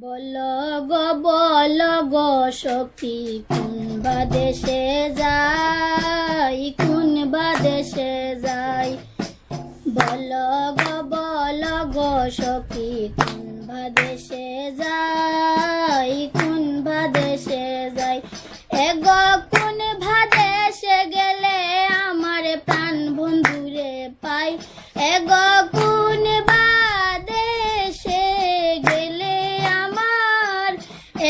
বল গো সখী কোন বা দেশে যাই, কোন বা দেশে যাই। বল গো সখী কোন বা দেশে যাই, কোন বা দেশে যাই। এগো কোন বা দেশে গেলে আমার প্রাণ বন্ধুরে পাই। এগো কোন বা দেশে গেলে আমার,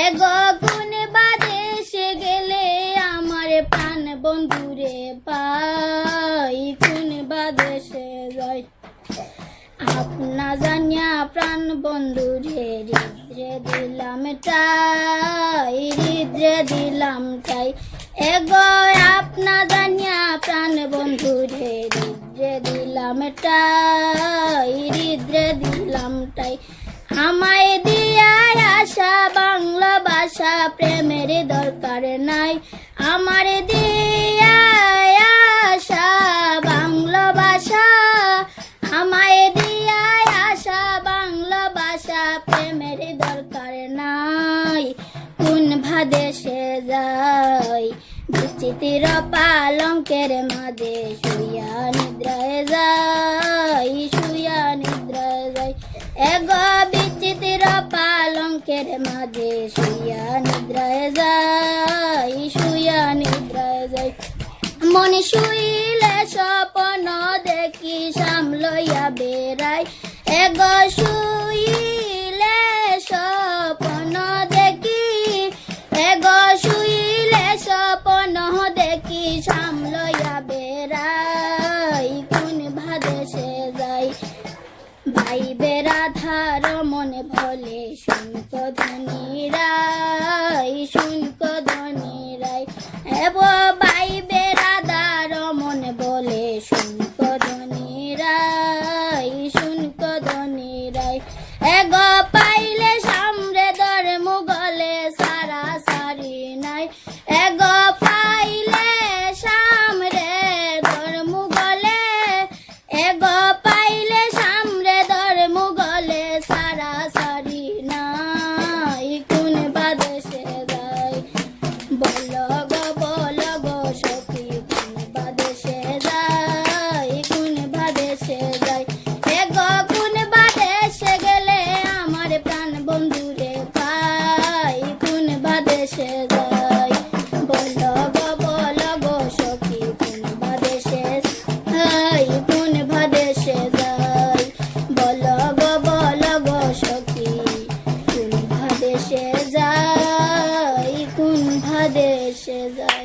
এগো কোন বা দেশে গেলে আমার প্রাণ বন্ধুরে পাই, কোন বা দেশে যাই। আপনা জানিয়া প্রাণ বন্ধুরে হৃদয়ে দিলাম টাই, হৃদয়ে দিলাম টাই। এগো আপনা জানিয়া প্রাণ বন্ধুরে হৃদয়ে দিলাম টাই, হৃদয়ে দিলাম টাই। আমায় দিয়া আশা বাংলা ভাষা প্রেমের দরকার নাই। আমার দিয়া আশা বাংলা ভাষা, আমায় দিয়া আশা বাংলা ভাষা প্রেমের দরকার নাই। কোন ভাদেশে যাই বিচিত্র পালঙ্কের মাঝে শুইয়া নিদ্রায় যাই, শুইয়া নিদ্রায় যাই। এগো বিচিত্র পালঙ্কের মাঝে শুইয়া নিদ্রায় যাই, শুইয়া নিদ্রায় যাই। মনে শুইলে স্বপ্ন দেখি সামলইয়া বেড়াই। এগো শুইলে স্বপ্ন দেখি, এগো শুইলে স্বপ্ন দেখি সামলইয়া বেড়াই, কোন ভাদেশে যাই। ভাই বেড়াধার মনে ভোলে শুনক ধনীরাই, শুনক ধনীরাই। এগো ভাই বেড়াদার মনে বলে শুনক ধনীরাই, শুনক ধনীরাই। এগো পাইলে সামরে দর মুগলে সারা সারি নাই। এগো পাইলে সামরে দর মুগলে, এগো পাইলে সামরে দর মুগলে সারা সারি নাই, কোন বাদেশে যাই। বল গো সখী কোন বাদেশে যাই, কোন বাদেশে যাই। এগো কোন বাদেশে গেলে আমার প্রাণ বন্ধুরে পাই, কোন বাদেশে যাই। বল গো সখী কোন বাদেশে যাই, কোন বাদেশে যাই। বল গো সখী কোন বাদেশে যাই, কোন বাদেশে যাই।